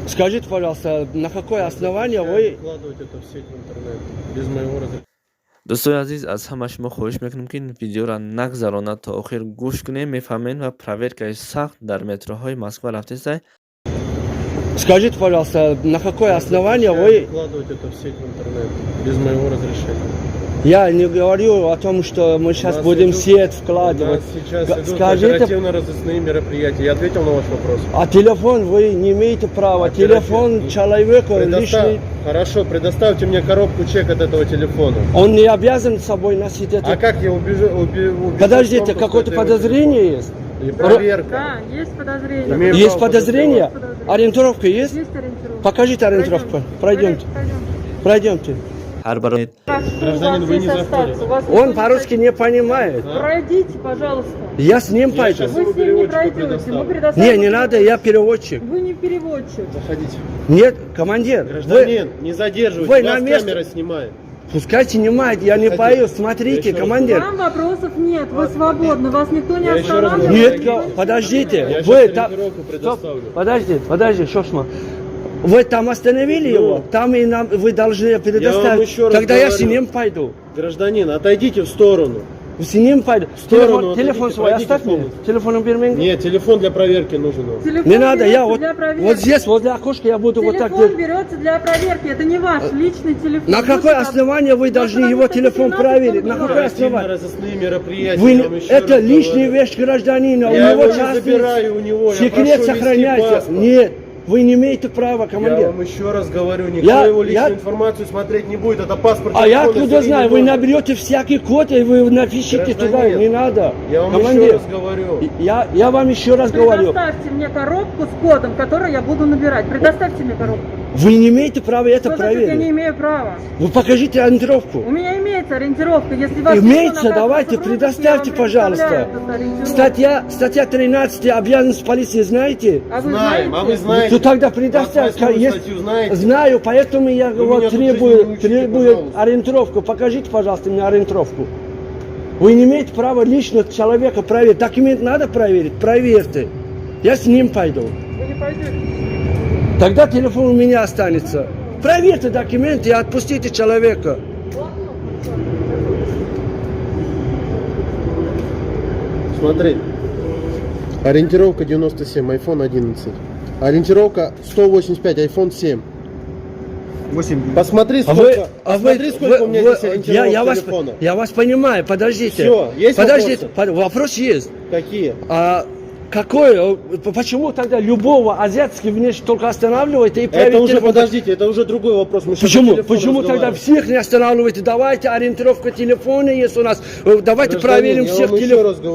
Скажите, пожалуйста, на какое основание вы... Выкладывать это в сеть в интернет без моего разрешения. дӯстои азиз, аз ҳама шумо хоҳиш мекунем ки видеоро нагзаронад то охир гӯш кунем, мефаҳмем ва проверкаи сахт дар метроҳои Москва рафтестай. Скажите, пожалуйста, на какое основание вы... Выкладывать это в сеть в интернет без моего разрешения. Я не говорю о том, что мы сейчас будем сеть вкладывать. У нас сейчас идут Скажите, оперативно-розыскные мероприятия. Я ответил на ваш вопрос. а телефон вы не имеете права. Телефон человека лишний. Хорошо, предоставьте мне коробку чек от этого телефона. Он не обязан с собой носить это. А как я убежу? Подождите, какое-то подозрение есть? И проверка. Да, есть подозрение. Имею Есть право подозрение? подозрение. Ориентировка есть? Есть ориентировка. Покажите ориентировку. Пройдемте. Пройдемте. ҳар барои Гражданин, вы не заходите. Он по-русски не понимает. Пройдите, пожалуйста. Я с ним пойду. сейчас- Вы с ним не пройдете. Мы предоставим. Не надо, я переводчик. Вы не переводчик. Заходите. Нет, командир, вы Гражданин, не задерживайте. вы Вас на место- камера снимает. пускай снимает, я не Заходите. боюсь. Смотрите, Я еще раз командир. Вам вопросов нет. Вы свободны. Вас никто не Я еще раз останавливает. Нет, подождите. Я Вы сейчас там... ориентировку предоставлю. Подожди, Шошма. Вы там остановили его? Там и нам вы должны предоставить. еще раз Тогда я с говорю. ним пойду. Гражданин, отойдите в сторону. С ним пойду. сторону Телефон отойдите, свой пройдите оставь в мне. комнату. Телефон убери мне. Нет, телефон для проверки нужен. вам. Телефон Не надо, я берется вот, для проверки. вот здесь, возле окошка я буду вот так Телефон делать. берется для проверки. Это не ваш личный телефон. На какое Будьте основание вы должны потому его что телефон 17 проверить? На он какое основание? Оперативно-розыскные мероприятия. Вы, я вам еще это раз личная говорю. вещь гражданина. Я у него его не частный забираю у него. Я секрет прошу вести сохраняйте. паспорт. Нет, вы не имеете права, Я командир. вам еще раз говорю, никто Я- его личную я- информацию смотреть не будет. Это паспорт. А я телефон, откуда если знаю? не Вы должен. наберете всякий код и вы напишите туда. Гражданин, Не надо. Я вам еще Командир, раз говорю. я вам еще раз говорю. Предоставьте мне коробку с кодом, который я буду набирать. Предоставьте мне коробку. Вы не имеете права это Что значит, я не проверить. имею права? Вы покажите ориентировку. У меня имеется ориентировка. Если вас Имеется, никто наказывает давайте, в розыске, предоставьте, я вам пожалуйста. предоставляю эту ориентировку. Статья 13 обязанность полиции знаете? А вы Знаем, а вы знаете? знаете. Ну, тогда предоставьте. 28-ю Есть- статью знаете? Знаю, поэтому я Вы вот меня тут требую, жизни не учите, требую пожалуйста. ориентировку. Покажите, пожалуйста, мне ориентировку. Вы не имеете права лично человека проверить. Документ надо проверить? Проверьте. Я с ним пойду. Вы не пойдете. Тогда телефон у меня останется. Проверьте документы и отпустите человека. Смотри. Ориентировка 97, iPhone 11. Ориентировка 185, iPhone 7. 8. Посмотри, посмотри, сколько у меня здесь ориентировок телефона. я вас понимаю, подождите. Всё, есть подождите, вопрос есть. Какие? А какой, почему тогда любого азиатского внешне только останавливаете и проверите Это уже, телефон? подождите, это уже другой вопрос. Мы сейчас Почему? по телефону Почему тогда разговариваем. всех не останавливаете? Давайте ориентировка телефона есть у нас. Давайте Гражданин, проверим я всех вам еще телефонов. раз говорю.